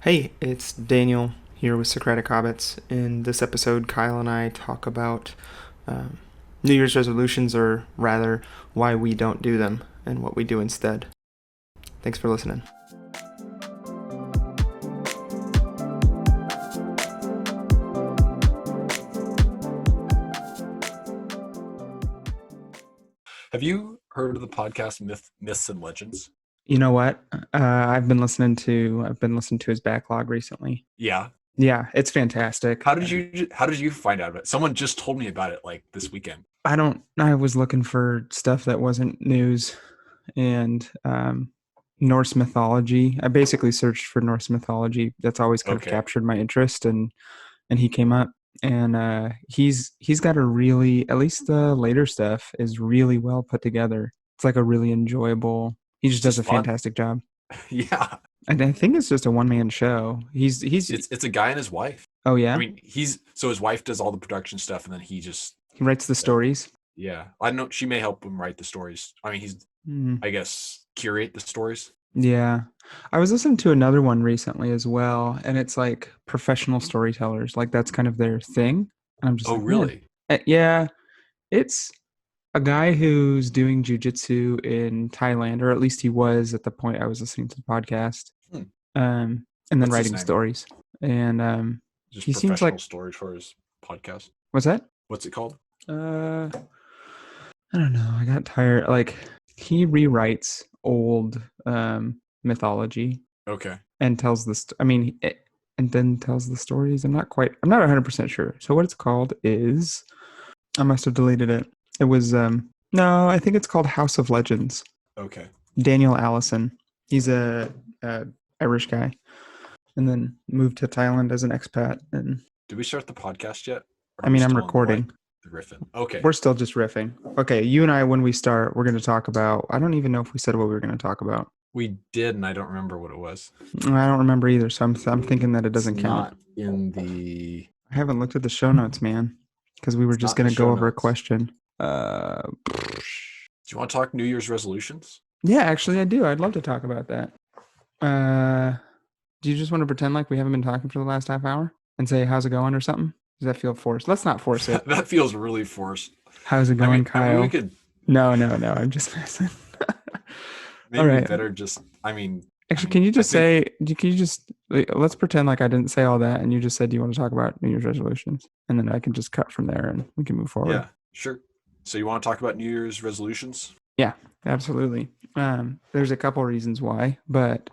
Hey, it's Daniel here with Socratic Hobbits. In this episode, Kyle and I talk about um, New Year's resolutions, or rather, why we don't do them and what we do instead. Thanks for listening. Have you heard of the podcast Myths and Legends? You know what? I've been listening to his backlog recently. Yeah. Yeah, it's fantastic. How did you find out about it? Someone just told me about it like this weekend. I was looking for stuff that wasn't news and Norse mythology. I basically searched for Norse mythology. That's always kind of Okay. captured my interest, and he came up, and he's got a really, at least the later stuff is really well put together. It's like a really enjoyable. He just It's does just a fun. fantastic job, Yeah. and I think it's just a one man show. He's It's a guy and his wife. Oh I yeah, mean, he's so his wife does all the production stuff and then he just he writes the uh, stories. yeah. I don't know, she may help him write the stories. I mean, he's Hmm. I guess curate the stories. Yeah. I was listening to another one recently as well, and it's like professional storytellers, like that's kind of their thing. And I'm just Oh, like, man, really? yeah, it's a guy who's doing jujitsu in Thailand, or at least he was at the point I was listening to the podcast, Hmm. and then What's his writing name? stories. And Just he seems professional like, story for his podcast. what's that? What's it called? Uh, I don't know. I got tired. Like he rewrites old mythology Okay. and tells this. I mean, and then tells the stories. I'm not 100% sure. So what it's called is, I must have deleted it. It was no, I think it's called House of Legends. Okay. Daniel Allison. He's a Irish guy, and then moved to Thailand as an expat. And Did we start the podcast yet? Or I are we mean, I'm still on like recording. the riffing? Okay. We're still just riffing. Okay, you and I, when we start, we're going to talk about. I don't even know if we said what we were going to talk about. We did, and I don't remember what it was. I don't remember either, so I'm thinking that it It's doesn't count. not in the. I haven't looked at the show notes, man, because we were It's just not in going the to go show over a notes. question. Do you want to talk New Year's resolutions? Yeah, actually, I do. I'd love to talk about that. Do you just want to pretend like we haven't been talking for the last half hour and say how's it going or something? Does that feel forced? Let's not force it. That feels really forced. How's it I mean, going, I mean, we Kyle? could No, no, no. I'm just messing. All maybe we right. better just. I mean, I Actually, can mean, you I just think say? Can you just let's pretend like I didn't say all that, and you just said you want to talk about New Year's resolutions, and then I can just cut from there, and we can move forward. yeah, sure. So you want to talk about New Year's resolutions? Yeah, absolutely. There's a couple reasons why, but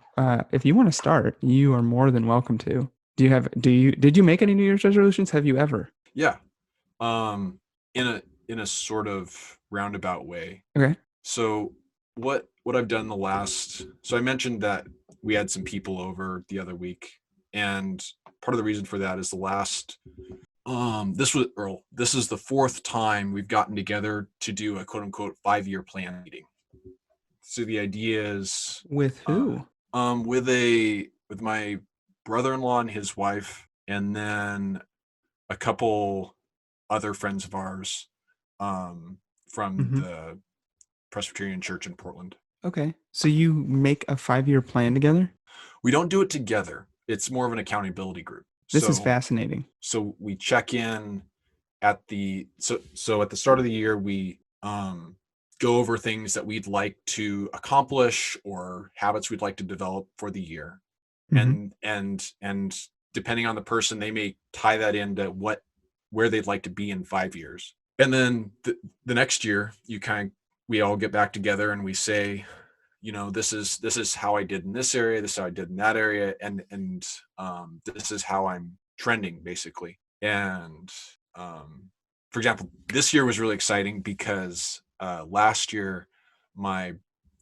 if you want to start, you are more than welcome to. Did you make any New Year's resolutions? Have you ever? Yeah. Um, in a sort of roundabout way. Okay. So what I've done the last so I mentioned that we had some people over the other week, and part of the reason for that is the last this was Earl. This is the fourth time we've gotten together to do a quote unquote 5-year plan meeting. So the idea is With uh who? with my brother-in-law and his wife, and then a couple other friends of ours from Mm-hmm. the Presbyterian Church in Portland. Okay. So you make a 5-year plan together? We don't do it together. It's more of an accountability group. This is So fascinating. so we check in so at the start of the year we go over things that we'd like to accomplish or habits we'd like to develop for the year. Mm-hmm. And depending on the person, they may tie that into where they'd like to be in 5 years. And then the next year we all get back together and we say, this is how I did in this area, this is how I did in that area, and this is how I'm trending basically. And for example, this year was really exciting because last year my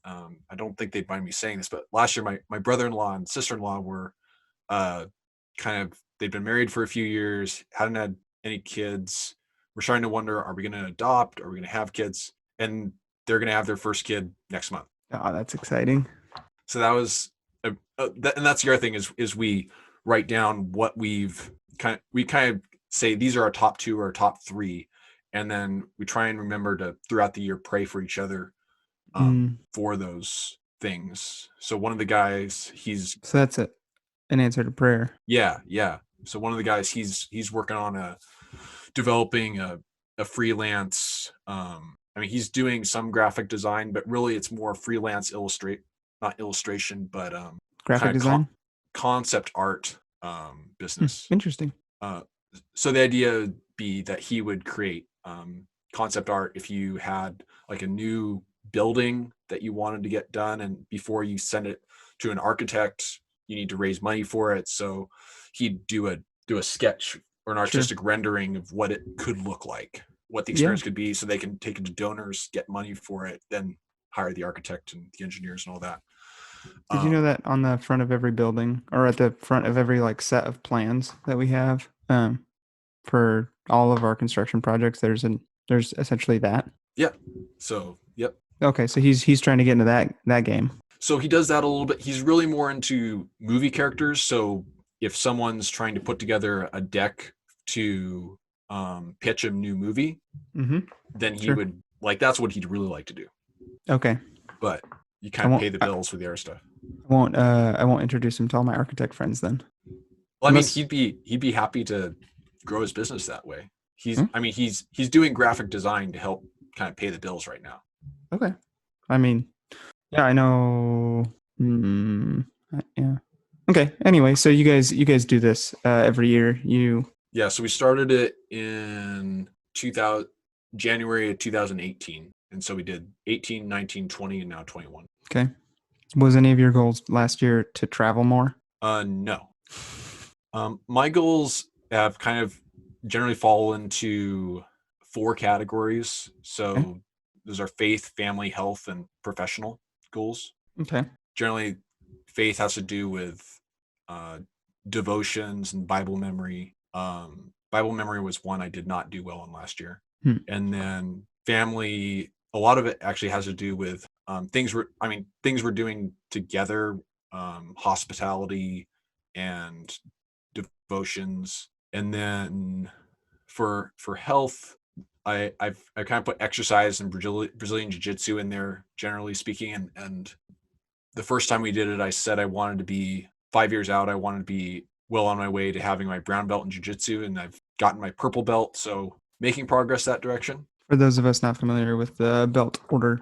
I don't think they'd mind me saying this, but last year my brother-in-law and sister-in-law were uh, they'd been married for a few years, hadn't had any kids. We're starting to wonder, are we going to adopt? Are we going to have kids? And they're going to have their first kid next month. Oh, that's exciting. So that was, and that's the other thing is we write down what we kind of say these are our top two or our top three, and then we try and remember to throughout the year pray for each other Mm. for those things. So one of the guys, he's So that's it. An answer to prayer. Yeah. So one of the guys, he's working on developing a freelance. I mean, he's doing some graphic design, but really it's more freelance not illustration, but Graphic kind of design. concept art business. Interesting. So the idea would be that he would create concept art if you had like a new building that you wanted to get done, and before you send it to an architect, you need to raise money for it. So he'd do a sketch or an artistic rendering of what it could look like, what the experience could be, so they can take it to donors, get money for it, then hire the architect and the engineers and all that. Did you know that on the front of every building, or at the front of every like set of plans that we have, for all of our construction projects, there's essentially that. Yeah. So yep. Okay, so he's trying to get into that game. So he does that a little bit. He's really more into movie characters. So if someone's trying to put together a deck to pitch a new movie, then he would that's what he'd really like to do. Okay. But you kind of pay the bills for the other stuff. I won't introduce him to all my architect friends then. Well, I mean, he'd be happy to grow his business that way. He's doing graphic design to help kind of pay the bills right now. Okay. I mean, yeah, I know. Yeah. Okay. Anyway, so you guys do this every year. Yeah. So we started it in January of 2018, and so we did 18, 19, 20, and now 21. Okay. Was any of your goals last year to travel more? No. My goals have kind of generally fall into 4 categories. So those are faith, family, health, and professional goals. Okay. Generally, faith has to do with devotions and Bible memory. Bible memory was one I did not do well in last year. And then family, a lot of it actually has to do with things we're doing together, hospitality and devotions. And then for health, I kind of put exercise and Brazilian Jiu-Jitsu in there, generally speaking. And the first time we did it, I said I wanted to be 5 years out. I wanted to be well on my way to having my brown belt in Jiu-Jitsu, and I've gotten my purple belt. So making progress that direction. For those of us not familiar with the belt order.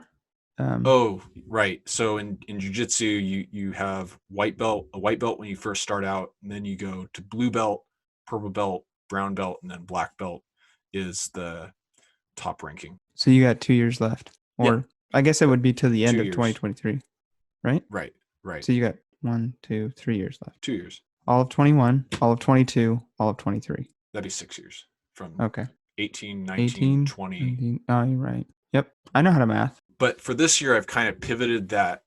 Oh, right. So in Jiu-Jitsu, you have a white belt when you first start out, and then you go to blue belt, purple belt, brown belt, and then black belt is the top ranking. So you got 2 years left, or I guess it would be to the end of 2023, right? Right. So you got 1, 2, 3 years left. 2 years. All of 21, all of 22, all of 23. That'd be 6 years from 18, 19, 20. 19. Oh, you're right. Yep. I know how to math. But for this year, I've kind of pivoted that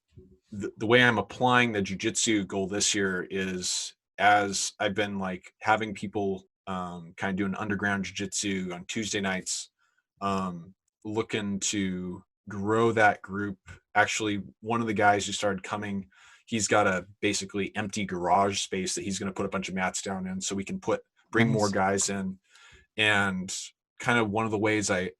the way I'm applying the jiu-jitsu goal this year is, as I've been like having people kind of doing underground jiu-jitsu on Tuesday nights, looking to grow that group. Actually, one of the guys who started coming, he's got a basically empty garage space that he's going to put a bunch of mats down in, so we can bring more guys in. And kind of one of the ways I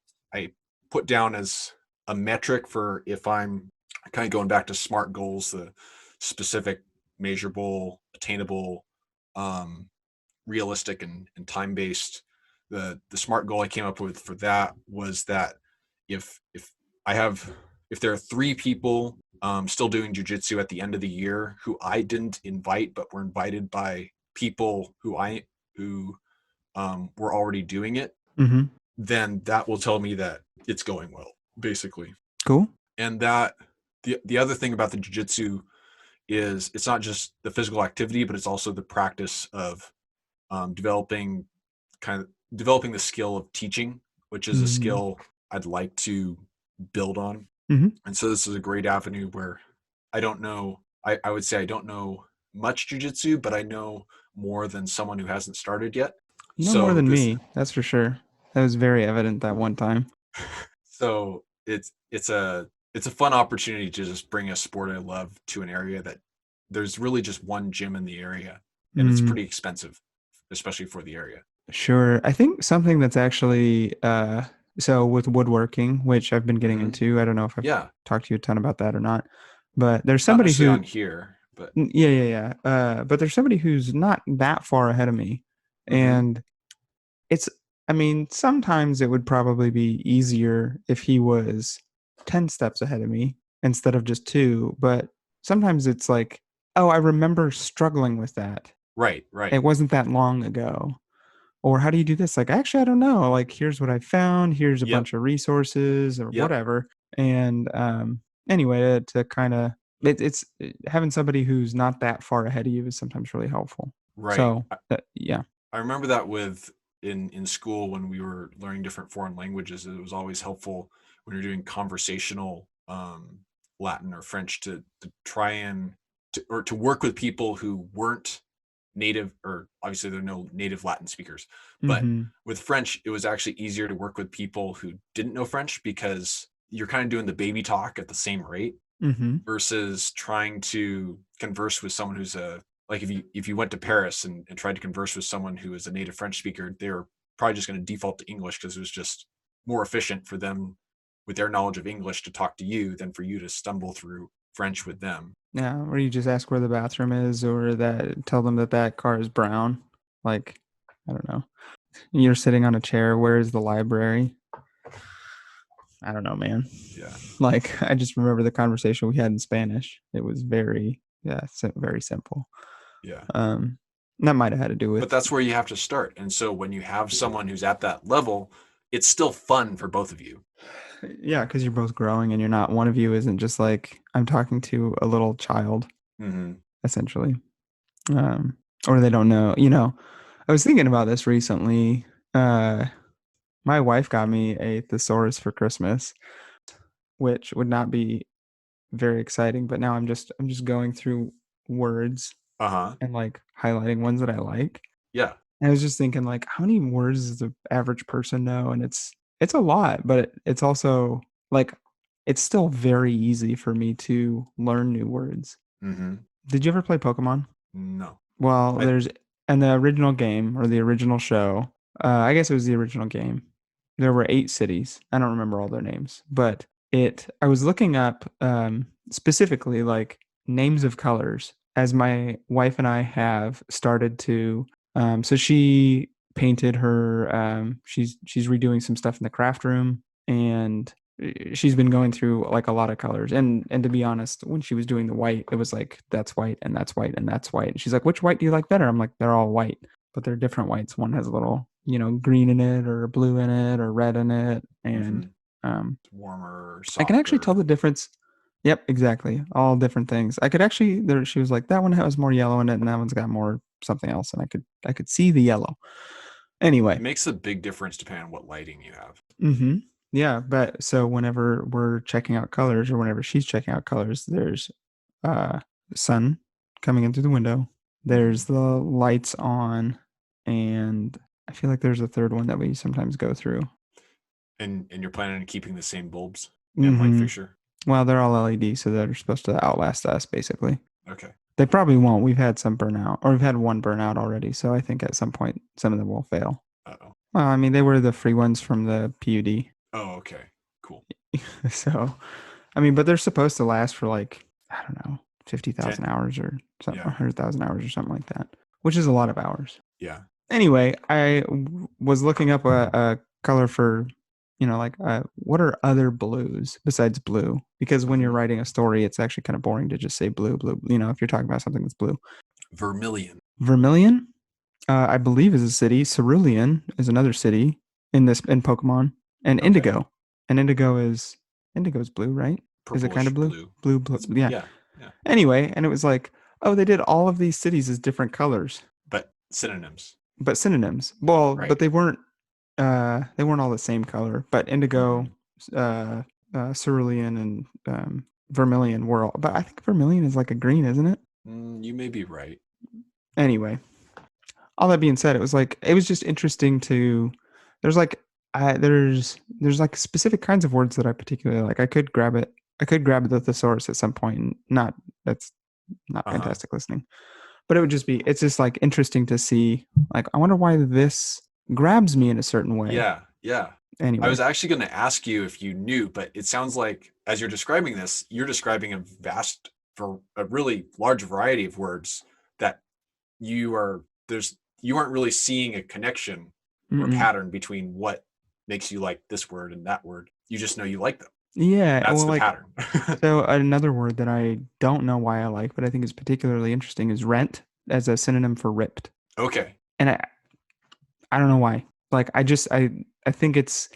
put down as a metric for if I'm kind of going back to SMART goals, the specific, measurable, attainable, realistic, and time-based. The SMART goal I came up with for that was that if there are 3 people still doing jiu-jitsu at the end of the year who I didn't invite but were invited by people who were already doing it, then that will tell me that it's going well, basically. Cool. And that the other thing about the jiu-jitsu is it's not just the physical activity, but it's also the practice of developing the skill of teaching, which is a skill I'd like to build on. And so this is a great avenue where I don't know, I would say I don't know much jiu-jitsu, but I know more than someone who hasn't started yet. You know more than me, that's for sure. That was very evident that one time. So it's a fun opportunity to just bring a sport I love to an area that there's really just one gym in the area, and it's pretty expensive, especially for the area. Sure. I think something that's actually so with woodworking, which I've been getting into, I don't know if I've talked to you a ton about that or not, but there's somebody who on here, But Yeah, yeah, yeah. But there's somebody who's not that far ahead of me, hmm and it's. I mean, sometimes it would probably be easier if he was 10 steps ahead of me instead of just two. But sometimes it's like, oh, I remember struggling with that. right, It right. wasn't that long ago. Or how do you do this? Like, actually, I don't know. Like, here's what I found. Here's a Yep, bunch of resources or yep, whatever. And anyway, to kind of it's having somebody who's not that far ahead of you is sometimes really helpful. right. So yeah. I remember that with in school when we were learning different foreign languages, it was always helpful when you're doing conversational Latin or French to try and to work with people who weren't native, or obviously there are no native Latin speakers, but Mm-hmm. with French it was actually easier to work with people who didn't know French because you're kind of doing the baby talk at the same rate Mm-hmm. versus trying to converse with someone who's a like if you went to Paris and tried to converse with someone who is a native French speaker, they're probably just going to default to English because it was just more efficient for them with their knowledge of English to talk to you than for you to stumble through French with them. Yeah. Or you just ask where the bathroom is, or that tell them that that car is brown. Like, I don't know. You're sitting on a chair. Where is the library? I don't know, man. Yeah. Like, I just remember the conversation we had in Spanish. It was very, yeah, very simple. Yeah. Um, that might have had to do But with, that's where you have to start. And so when you have someone who's at that level, it's still fun for both of you. yeah, because you're both growing and you're not, one of you isn't just like, I'm talking to a little child, Mm-hmm. essentially. Um, or they don't know, I was thinking about this recently. Uh, my wife got me a thesaurus for Christmas, which would not be very exciting, but now I'm just going through words Uh-huh. and like highlighting ones that I like. Yeah. And I was just thinking like how many words does the average person know? And it's a lot, but it's also like it's still very easy for me to learn new words. Mm-hmm. Did you ever play Pokemon? No. Well, I there's in the original game or the original show, I guess it was the original game. There were 8 cities. I don't remember all their names, but I was looking up specifically like names of colors as my wife and I have started to. So she painted her. She's redoing some stuff in the craft room, and she's been going through like a lot of colors. And to be honest, when she was doing the white, it was like that's white and that's white and that's white. And she's like, which white do you like better? I'm like, they're all white, but they're different whites. One has a little, green in it or blue in it or red in it. mm-hmm. And It's warmer, I can actually tell softer. the difference. Yep, exactly. All different things. I could actually there she was like, that one has more yellow in it and that one's got more something else. And I could see the yellow. It Anyway. makes a big difference depending on what lighting you have. Mm-hmm. Yeah, but so whenever we're checking out colors or whenever she's checking out colors, there's uh sun coming in through the window. Mm-hmm. There's the lights on, and I feel like there's a third one that we sometimes go through. And you're planning on keeping the same bulbs and light Mm-hmm. fixture? Well, they're all LED, so they're supposed to outlast us, basically. Okay. They probably won't. We've had some burnout, or we've had one burnout already, so I think at some point some of them will fail. Uh-oh. Well, I mean, they were the free ones from the PUD. Oh, okay. Cool. So, I mean, but they're supposed to last for like, I don't know, 10. 50,000 hours or something, Yeah. 100,000 hours or something like that, which is a lot of hours. Yeah. Anyway, was looking up a color for, like what are other blues besides blue? Because when you're Mm-hmm. writing a story, it's actually kind of boring to just say blue, blue, if you're talking about something that's blue. Vermilion. Vermilion, I believe, is a city. Cerulean is another city in Pokemon, and Okay. Indigo. And Indigo's blue, right? Is it kind of Purplish blue? blue. Blue, blue. It's Yeah. yeah. Yeah. Anyway, and it was like, oh, they did all of these cities as different colors, But synonyms. but synonyms. Well, but Right. they weren't all the same color. But Indigo, Mm-hmm. uh, Cerulean, and Vermilion were all. But I think Vermilion is like a green, isn't it? You may be right. Anyway, all that being said, it was just interesting to. There's like there's like specific kinds of words that I particularly like. I could grab it. I could grab the thesaurus at some point. And not that's not Uh-huh. fantastic listening, but it's just like interesting to see. Like I wonder why this grabs me in a certain way. Yeah. Yeah. I was Anyway, actually going to ask you if you knew, but it sounds like as you're describing this, you're describing a vast for a really large variety of words that you aren't really seeing a connection or Mm-mm. pattern between what makes you like this word and that word. You just know you like them. Yeah, That's well, the like, pattern. so another word that I don't know why I like, but I think is particularly interesting is rent as a synonym for ripped. Okay. And I don't know why. Like, I think it's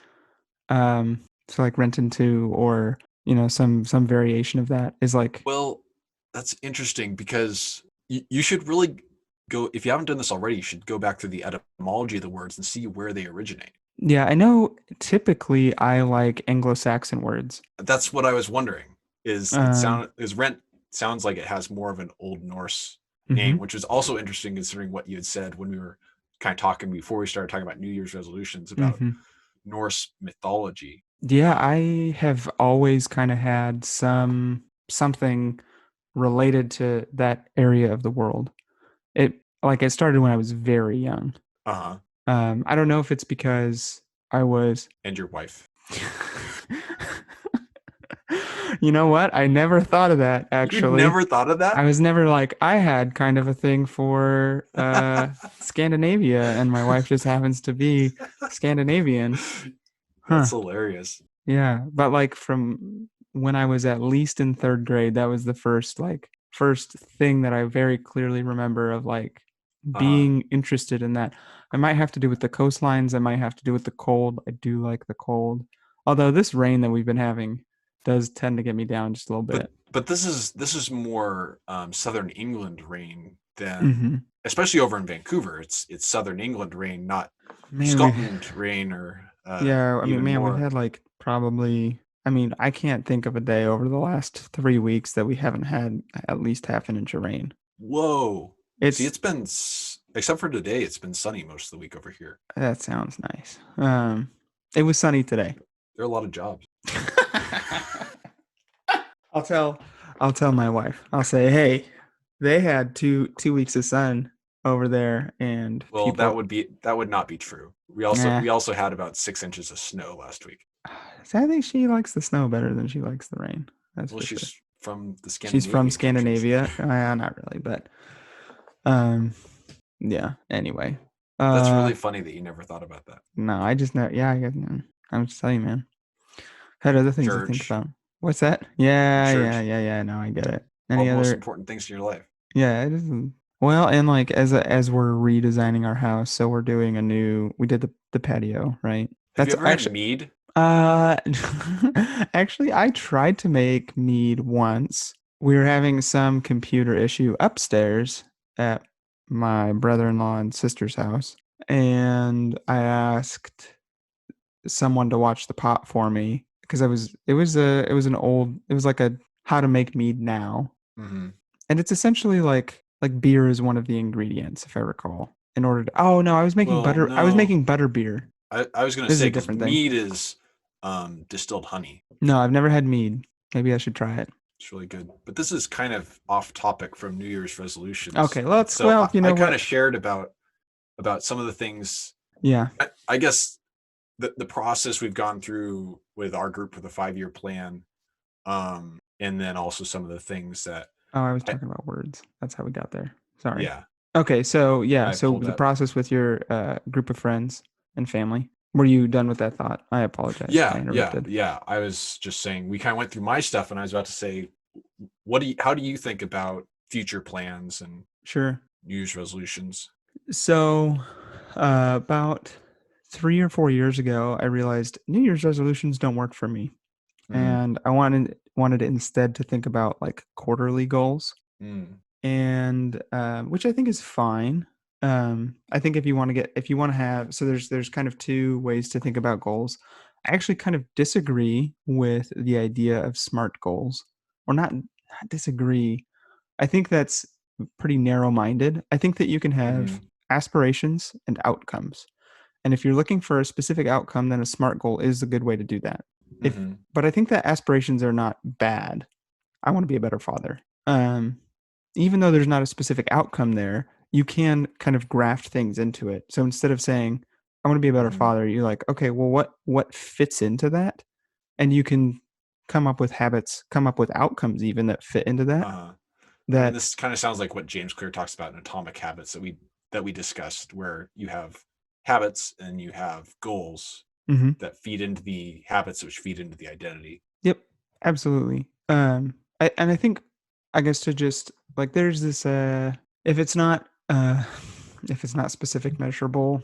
so like rent into, or some variation of that is like, Well, that's interesting because you should really go, if you haven't done this already, you should go back through the etymology of the words and see where they originate. yeah, I know typically I like Anglo-Saxon words. That's what I was wondering. Um, Is rent sounds like it has more of an Old Norse name, mhm, which was also interesting considering what you had said when we were kind of talking before we started talking about New Year's resolutions about mhm. Norse mythology. Yeah, I have always kind of had something related to that area of the world. It started when I was very young. Uh huh. I don't know if it's because I was. And your wife. You know what? I never thought of that You'd actually. never thought of I that? was never like, I had kind of a thing for Scandinavia, and my wife just happens to be Scandinavian. Huh. That's hilarious. Yeah, but like from when I was at least in third grade, that was the first thing that I very clearly remember of like Uh huh. being interested in that. I might have to do with the coastlines. I might have to do with the cold. I do like the cold. Although this rain that we've been having does tend to get me down just a little bit. But this is more southern England rain than, Hmm. especially over in Vancouver. It's southern England rain, not Man, we Scotland rain or yeah, I mean, even man, we've more. had like probably, I mean, I can't think of a day over the last 3 weeks that we haven't had at least half an inch of rain. Whoa. See, It's except for today, it's been sunny most of the week over here. That sounds nice. It was sunny today. There are a lot of jobs. I'll tell I'll tell my wife. I'll say, hey, they had two weeks of sun over there, and Well, people. that would not be true. Nah. We also had about 6 inches of snow last week. I think she likes the snow better than she likes the rain. That's Well, for sure. she's from the She's from Scandinavian countries. Scandinavia. Not really, but um, yeah. Anyway, That's uh, really funny that you never thought about that. no, I just know. Yeah, I'm just telling you, man. Had other things to think Church, about. What's that? Yeah, yeah, church, yeah, yeah. No, I get it. all Any the most other? important things in your life. Yeah, it isn't. Well, and like as we're redesigning our house, so we're doing a new. We did the patio, right? Have you That's ever had actually mead? uh actually I tried to make mead once. We were having some computer issue upstairs at my brother-in-law and sister's house, and I asked someone to watch the pot for me because it was an old, it was like a how to make mead now. Hmm. And it's essentially like beer is one of the ingredients, if I recall. In order to, oh no, Well, I was no, making butter beer. I was going to This is say a because different thing. mead is distilled honey. No, I've never had mead. Maybe I should try it. It's really good. But this is kind of off topic from New Year's resolutions. Okay, let's. So Well, you I know kind what? of shared about some of the things. Yeah. I guess the process we've gone through with our group with a 5 year plan, and then also some of the things that Oh, I was I talking about words. That's how we got there. Sorry. yeah Okay, so yeah, I so pulled the up. process with your group of friends and family. Were you done with that thought? I apologize. I interrupted. Yeah. I was just saying we kind of went through my stuff, and I was about to say, how do you think about future plans and Sure. New Year's resolutions? So, about 3 or 4 years ago, I realized New Year's resolutions don't work for me, Mm, and I wanted instead to think about like quarterly goals, mm, and which I think is fine. I think if you want to have, so there's kind of two ways to think about goals. I actually kind of disagree with the idea of SMART goals, or not disagree. I think that's pretty narrow-minded. I think that you can have mm, aspirations and outcomes. And if you're looking for a specific outcome, then a SMART goal is a good way to do that. If mm, But I think that aspirations are not bad. I want to be a better father. Um, Even though there's not a specific outcome there, you can kind of graft things into it. So instead of saying, I want to be a better mm, father, you're like, okay, well, what fits into that? And you can come up with habits, come up with outcomes even that fit into that. I mean, that this kind of sounds like what James Clear talks about in Atomic Habits that we discussed, where you have habits and you have goals mhm. that feed into the habits, which feed into the identity. Yep, absolutely. I think, I guess, to just like, there's this if it's not if it's not specific, measurable,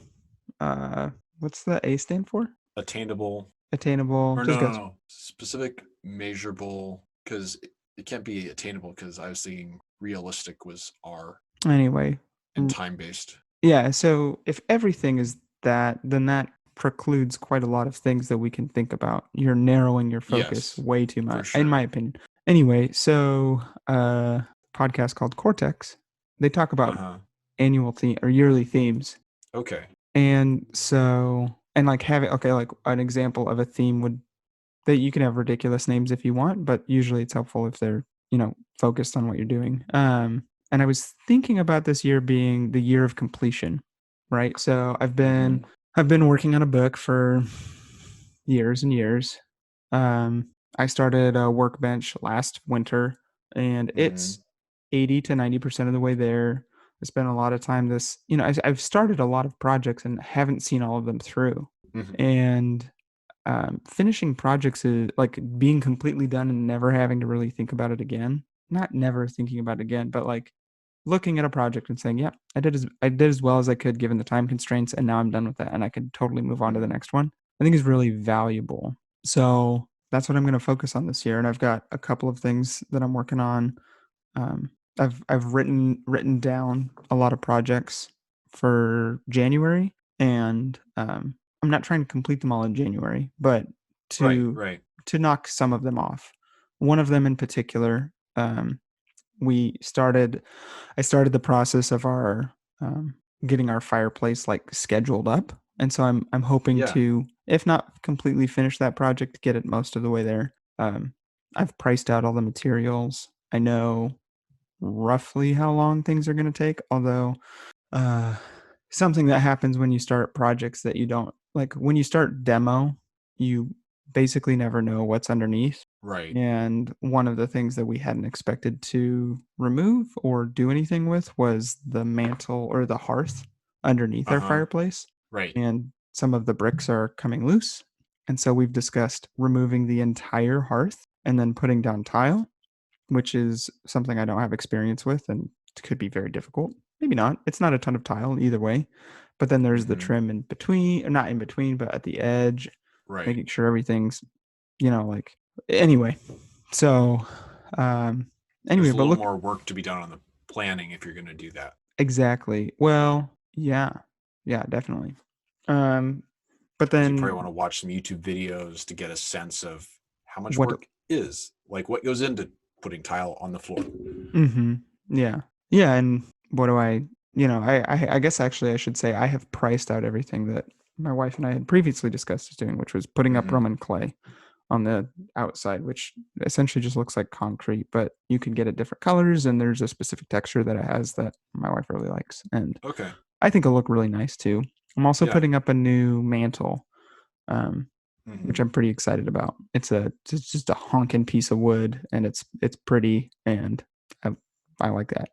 what's the A stand for? Attainable, Attainable. or Just no, no, guess. no, specific, measurable, because it can't be attainable because I was thinking realistic was R Anyway, and time based. yeah. So if everything is that, then that precludes quite a lot of things that we can think about. You're narrowing your focus Yes, way too for much, in sure. my opinion. Anyway, so podcast called Cortex, they talk Uh about huh. annual theme or yearly themes. Okay. And so, and like having, okay, like an example of a theme would, that you can have ridiculous names if you want, but usually it's helpful if they're, focused on what you're doing. And I was thinking about this year being the year of completion, right? So Mm-hmm. I've been working on a book for years and years. Um, I started a workbench last winter, and Mm-hmm. it's 80 to 90% of the way there. I spent a lot of time I've started a lot of projects and haven't seen all of them through. Mm-hmm. And finishing projects is like being completely done and never having to really think about it again. Not never thinking about it again, but like looking at a project and saying, "Yeah, I did as well as I could given the time constraints, and now I'm done with that, and I can totally move on to the Mm-hmm. next one." I think is really valuable. So that's what I'm going to focus on this year, and I've got a couple of things that I'm working on. Um, I've written down a lot of projects for January, and I'm not trying to complete them all in January, but Right. to Right. knock some of them off. One of them in particular, we started. I started the process of our um, getting our fireplace like scheduled up, and so I'm hoping Yeah. to, if not completely finish that project, get it most of the way there. Um, I've priced out all the materials. I know roughly how long things are going to take, although uh, something that happens when you start projects that you don't like, when you start demo, you basically never know what's underneath. Right. And one of the things that we hadn't expected to remove or do anything with was the mantle or the hearth underneath Uh our huh. fireplace. Right. And some of the bricks are coming loose. And so we've discussed removing the entire hearth and then putting down tile, which is something I don't have experience with and could be very difficult. Maybe not. It's not a ton of tile either way. But then there's the Mm-hmm. trim in between, or not in between, but at the edge, Right. making sure everything's, like, anyway. So, um, anyway, There's a but little look, more work to be done on the planning if you're going to do that. exactly. Well, yeah, yeah, definitely. Um, but Because you probably then want to watch some YouTube videos to get a sense of how much what? work is, like what goes into putting tile on the floor. Mm-hmm. Yeah, yeah. And what do I guess actually I should say I have priced out everything that my wife and I had previously discussed as doing, which was putting up Mm-hmm. Roman clay on the outside, which essentially just looks like concrete, but you can get it different colors, and there's a specific texture that it has that my wife really likes, and Okay. I think it'll look really nice too. I'm also Yeah. putting up a new mantle, um, which Mm-hmm. I'm pretty excited about. It's just a honking piece of wood, and it's pretty, and I, I like that.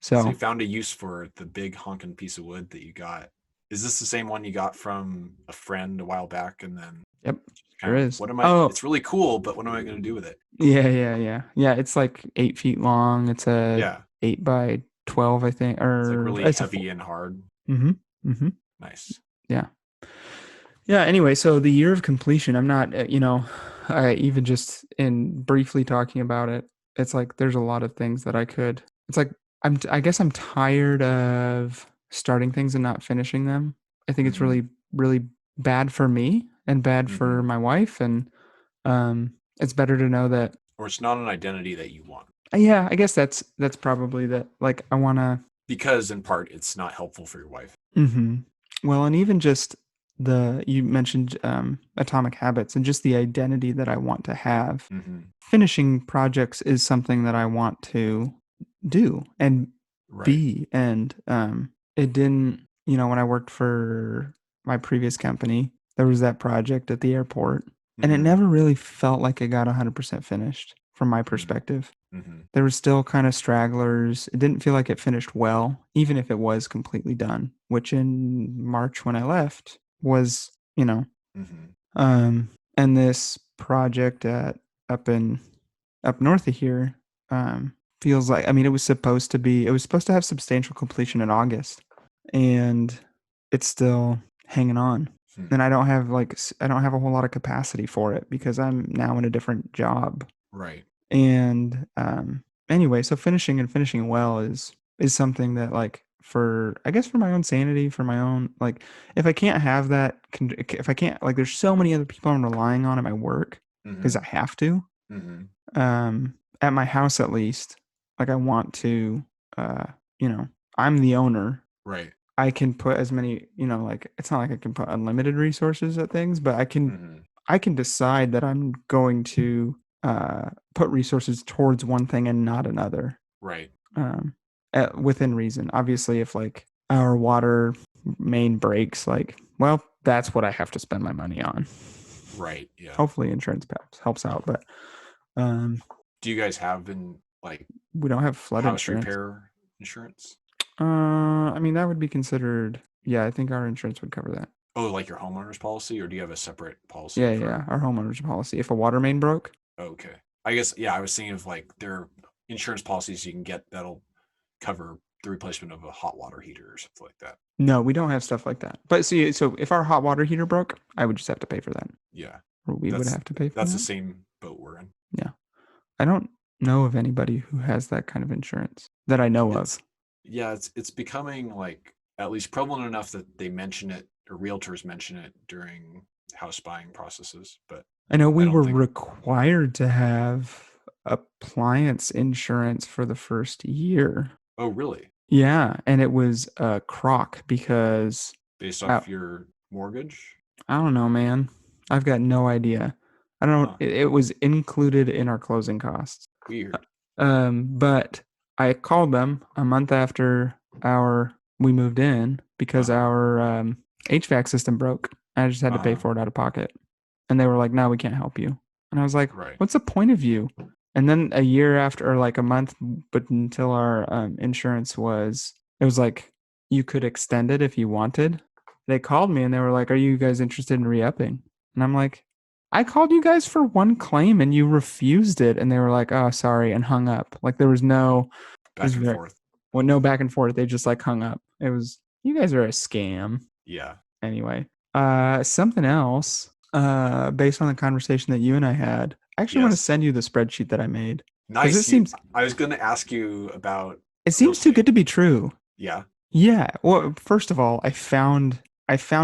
So So you found a use for the big honking piece of wood that you got. Is this the same one you got from a friend a while back? And then yep, kind sure of, is. what am I? Oh It's really cool, but what am I going to do with it? yeah. It's like 8 feet long. It's a Yeah. 8 by 12, I think, It's like or really it's a heavy and hard. mm-hmm, mm-hmm. Nice. Yeah. Yeah. Anyway, so the year of completion, I'm not, I even just in briefly talking about it, it's like there's a lot of things that I could. It's like I guess I'm tired of starting things and not finishing them. I think it's Mm-hmm. really, really bad for me and bad for Mm-hmm. my wife, and it's better to know that. Or it's not an identity that you want Yeah, I guess that's probably that. Like I want to. because, in part, it's not helpful for your wife. Mm-hmm. Well, and even just you mentioned Atomic Habits and just the identity that I want to have. Mm-hmm. Finishing projects is something that I want to do and Right. be. And it didn't, when I worked for my previous company, there was that project at the airport, and it Mm-hmm. never really felt like it got 100% finished from my Mm-hmm. perspective. Mm-hmm. There were still kind of stragglers. It didn't feel like it finished well, even if it was completely done, which in March when I left was, Mm-hmm. and this project up in up north of here, feels like, I mean, it was supposed to have substantial completion in August, and it's still hanging on. Hmm. And I don't have a whole lot of capacity for it because I'm now in a different job. Right. And anyway, so finishing well is something that, like, for, I guess, for my own sanity, for my own, like, if I can't have that, if I can't, like, there's so many other people I'm relying on at my work because Mm-hmm. I have to, Mm-hmm. at my house at least, like, I want to, uh, you know, I'm the owner. Right. I can put as many, like, it's not like I can put unlimited resources at things, but Mm-hmm. I can decide that I'm going to put resources towards one thing and not another, Right. um, within reason. Obviously, if, like, our water main breaks, like, well, that's what I have to spend my money on. Right. Yeah. Hopefully, insurance helps out, but um, Do you guys have like we don't have flood house insurance. repair insurance? I mean, that would be considered. Yeah, I think our insurance would cover that. Oh, like your homeowner's policy, or do you have a separate policy Yeah, for? yeah, our homeowner's policy. If a water main broke, Okay. I guess, yeah, I was thinking of like their insurance policies you can get that'll cover the replacement of a hot water heater or something like that. no, we don't have stuff like that. But see, so if our hot water heater broke, I would just have to pay for that, Yeah. or we would That's have to pay for that's the that. same boat we're in. Yeah, I don't know of anybody who has that kind of insurance that I know of. It's yeah, it's becoming like at least prevalent enough that they mention it or realtors mention it during house buying processes, but I know I we don't were think. required to have appliance insurance for the first year. Oh, really? Yeah, and it was a crock because Based I, off your mortgage? I don't know, man. I've got no idea. I don't. Huh. It was included in our closing costs. Weird. But I called them a month after we moved in because Uh-huh. our HVAC system broke. I just had to pay Uh-huh. for it out of pocket, and they were like, "No, we can't help you." And I was like, Right. "What's the point of you?" And then a year after, or like a month, but until our insurance it was like you could extend it if you wanted. They called me and they were like, "Are you guys interested in re-upping?" And I'm like, I called you guys for one claim and you refused it. And they were like, "Oh, sorry," and hung up. Like, there was no, it was Back and very, forth. well, no back and forth. They just, like, hung up. It was, you guys are a scam. Yeah. Anyway, something else, based on the conversation that you and I had, I actually want to Yes. send you the spreadsheet that I made because Nice. I was going to ask you about it real seems too estate. good to be true. Yeah. Yeah. Well, first of all, I found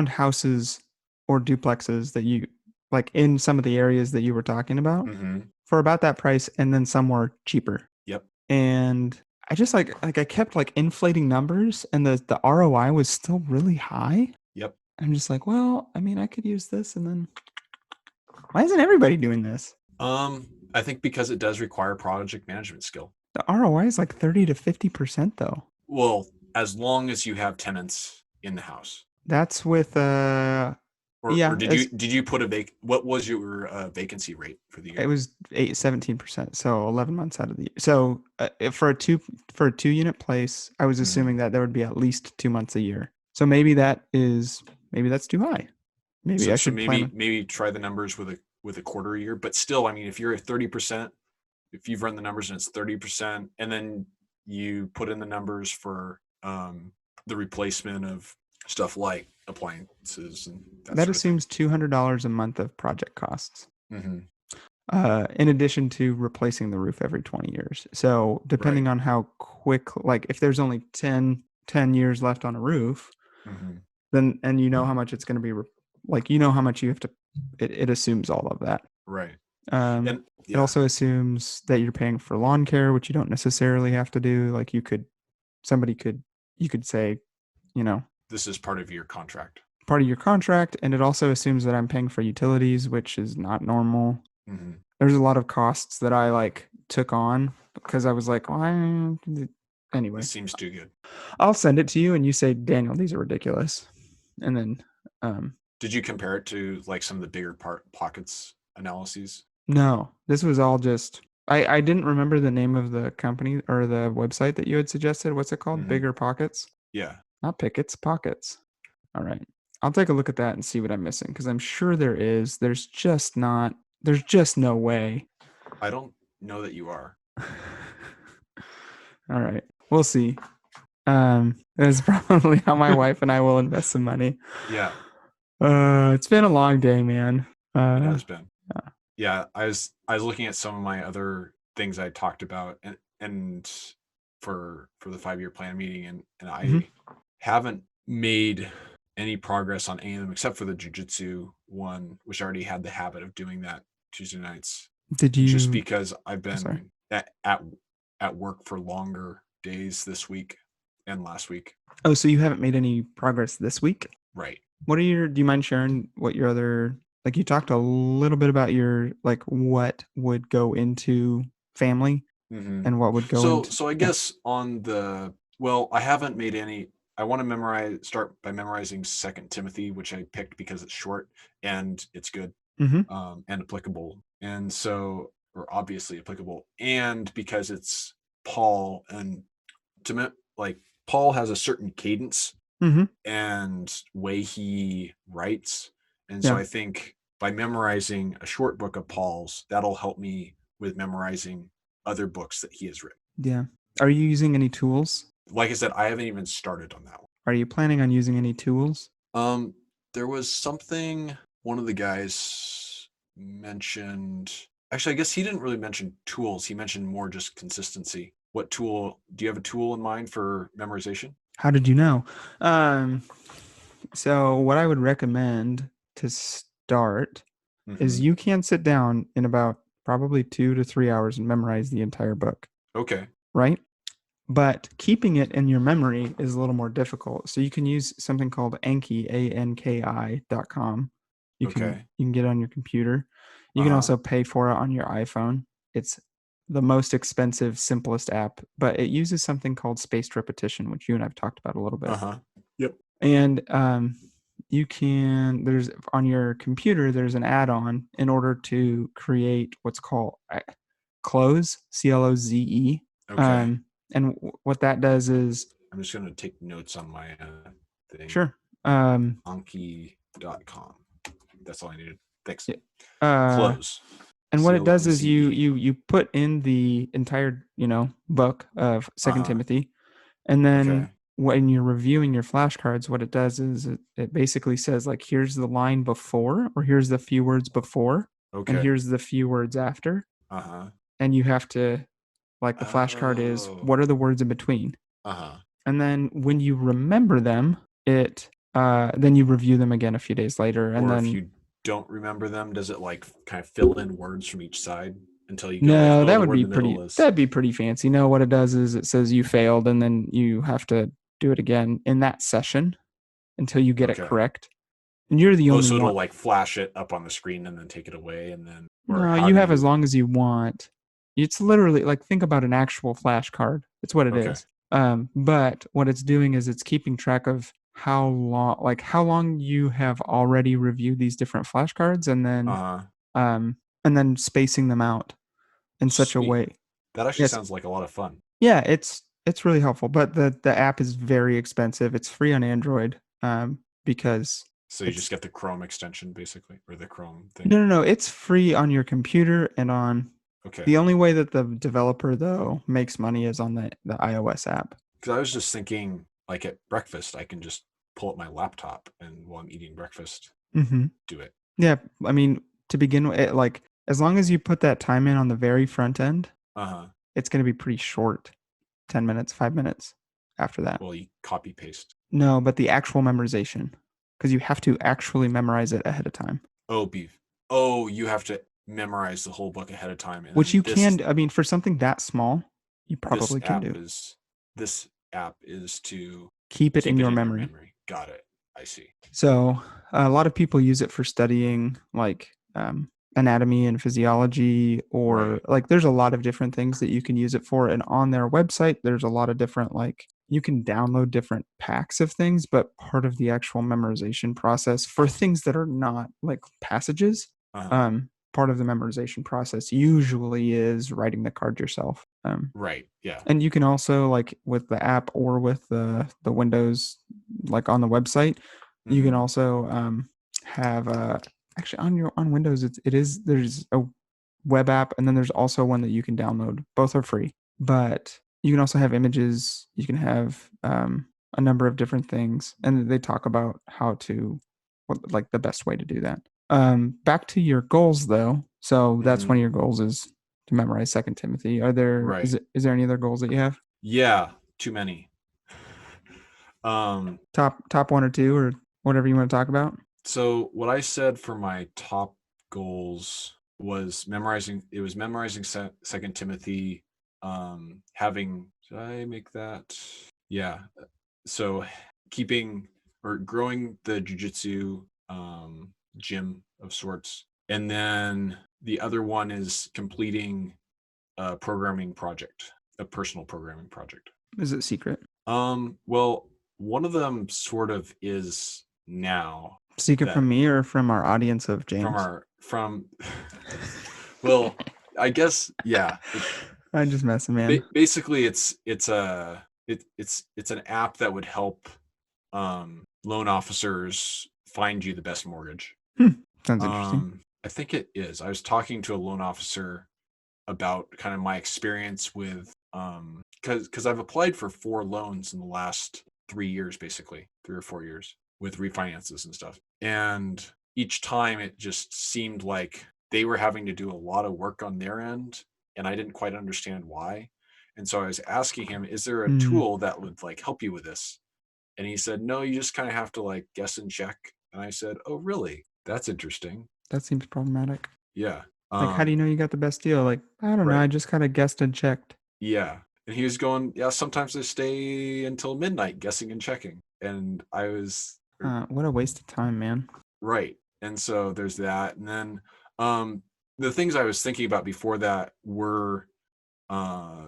houses or duplexes that you, like, in some of the areas that you were talking about Mm-hmm. for about that price, and then some more cheaper. Yep. And I just, like, I kept, like, inflating numbers, and the ROI was still really high. Yep. I'm just like, well, I mean, I could use this, and then why isn't everybody doing this? I think because it does require project management skill. The ROI is like 30 to 50% though. Well, as long as you have tenants in the house. That's with Or did as you put what was your vacancy rate for the it year? was 17%, so 11 months out of the year. So for a 2 unit place, I was Mm-hmm. assuming that there would be at least 2 months a year. So maybe that's too high. Maybe I So should plan. maybe try the numbers with a quarter a year, but still, I mean, if you're at 30%, if you've run the numbers and it's 30%, and then you put in the numbers for the replacement of stuff like appliances and that That sort of thing. assumes $200 a month of project costs. Mm-hmm. In addition to replacing the roof every 20 years. So depending Right. on how quick, like, if there's only 10 years left on a roof, Mm-hmm. then, and you know how much it's going to be, like, you know how much you have to, it assumes all of that. Right. Um, And it yeah, also assumes that you're paying for lawn care, which you don't necessarily have to do. Like, somebody could, you could say, you know, this is part of your contract. part of your contract. And it also assumes that I'm paying for utilities, which is not normal. Mm-hmm. There's a lot of costs that I, like, took on because I was like, why? Anyway, This seems too good. I'll send it to you and you say, Daniel, these are ridiculous. And then, Did you compare it to like some of the bigger pockets analyses? no, this was all just, I didn't remember the name of the company or the website that you had suggested. What's it called? Hmm. Bigger Pockets? Yeah. Not Pickets, Pockets. All right. I'll take a look at that and see what I'm missing because I'm sure there is. There's just no way. I don't know that you are. All right. We'll see. That's probably how my wife and I will invest some money. Yeah, It's been a long day, man. it Uh, has been. Yeah, I was looking at some of my other things I talked about and for the 5-year plan meeting, and mhm. I haven't made any progress on any of them except for the jujitsu one, which I already had the habit of doing that Tuesday nights, Did just you? because I've Oh, sorry. been at work for longer days this week and last week. Oh, so you haven't made any progress this week? Right. What are your? Do you mind sharing what your other? Like you talked a little bit about your like what would go into family Hmm. and what would go So into. so I Yeah. guess on the well, I haven't made any. I want to start by memorizing Second Timothy, which I picked because it's short and it's good, Mm-hmm. and applicable, and so or obviously applicable, and because it's Paul, and to me, like Paul has a certain cadence Mm-hmm. and way he writes, and so Yeah. I think by memorizing a short book of Paul's, that'll help me with memorizing other books that he has written. Yeah. Are you using any tools? Like I said, I haven't even started on that Are you planning on using any tools? one. There was something one of the guys mentioned. Actually, I guess he didn't really mention tools. He mentioned more just consistency. What tool? Do you have a tool in mind for memorization? How did you know? Um, so what I would recommend to start is Hmm. you can sit down in about probably 2 to 3 hours and memorize the entire book, Okay. right? But keeping it in your memory is a little more difficult. So you can use something called Anki, ANKI.com. Okay. You can get it on your computer. You Uh can huh. also pay for it on your iPhone. It's the most expensive, simplest app, but it uses something called spaced repetition, which you and I've talked about a little Uh bit. huh. Yep. And you can there's on your computer there's an add-on in order to create what's called Cloze, CLOZE. Okay. um, and what that does is I'm just gonna take notes on my thing. sure. um, Anki.com. That's all I needed. Thanks. yeah, uh, Close. and what C it L O does is Z E. you put in the entire book of Uh Second huh. Timothy, and then Okay. when you're reviewing your flashcards, what it does is it basically says like here's the line before, or here's the few words before, and Okay. here's the few words after, Uh huh. and you have to like the flashcard is Oh. what are the words in between, Uh huh. and then when you remember them, it then you review them again a few days later, and Or if then you don't remember them, does it like kind of fill in words from each side until you go like, no, oh, the word in the middle is that'd be pretty fancy. No, what it does is it says you failed, and then you have to do it again in that session until you get it okay. correct. And you're the Oh, only so one. it'll like flash it up on the screen and then take it away, and then or No, how you do have as you? long as you want. It's literally like think about an actual flashcard. It's what it Okay. is. But what it's doing is it's keeping track of how long you have already reviewed these different flashcards, Uh huh. and then spacing them out in such a Sweet. way. That actually Yes, sounds like a lot of fun. yeah, it's really helpful. But the app is very expensive. It's free on Android, because So you just it's get the Chrome extension basically, or the Chrome thing. no. It's free on your computer and on. Okay. The only way that the developer though makes money is on the iOS app. Because I was just thinking, like at breakfast, I can just pull up my laptop and while I'm eating breakfast, Mm-hmm. do it. Yeah, I mean to begin with, like as long as you put that time in on the very front end, Uh huh. it's going to be pretty short, 10 minutes, 5 minutes after that. Well, you copy paste. No, but the actual memorization, because you have to actually memorize it ahead of time. Oh, beef. Oh, you have to memorize the whole book ahead of time, and Which then you can. I mean, for something that small, you this probably can app do. is this app is to Keep it in keep it your in your memory. memory. Got it. I see. So a lot of people use it for studying like anatomy and physiology, or Right. like there's a lot of different things that you can use it for. And on their website, there's a lot of different like you can download different packs of things, but part of the actual memorization process for things that are not like passages, Uh huh. part of the memorization process usually is writing the card yourself. Right. Yeah. And you can also, like with the app or with the Windows, like on the website, you can Mhm. also have actually on Windows there's a web app, and then there's also one that you can download. Both are free, but you can also have images. You can have a number of different things, and they talk about how to like the best way to do that. Back to your goals though. So that's Mhm. one of your goals is to memorize Second Timothy. Are there Right. is there any other goals that you have? Yeah. Too many. Um, Top one or two or whatever you want to talk about? so what I said for my top goals was memorizing Second Timothy, having, did I make that? Yeah. So keeping or growing the jujitsu gym of sorts. And then the other one is completing a programming project, a personal programming project. Is it secret? Well, one of them sort of is now Secret that from me or from our audience of from James? well, I guess yeah. I'm just messing, man. Basically, it's an app that would help loan officers find you the best mortgage. Sounds interesting. I think it is. I was talking to a loan officer about kind of my experience with because I've applied for 4 loans in the last 3 years, basically 3 or 4 years with refinances and stuff. And each time it just seemed like they were having to do a lot of work on their end, and I didn't quite understand why. And so I was asking him, is there a Mm, tool that would like help you with this? And he said, no, you just kind of have to like guess and check. And I said, oh, really? That's interesting. that seems problematic. Yeah. Like, how do you know you got the best deal? Like, I don't know. Right. I just kind of guessed and checked. Yeah. And he was going, yeah, sometimes I stay until midnight guessing and checking. And I was What a waste of time, man. right. And so there's that. And then um, the things I was thinking about before that were uh,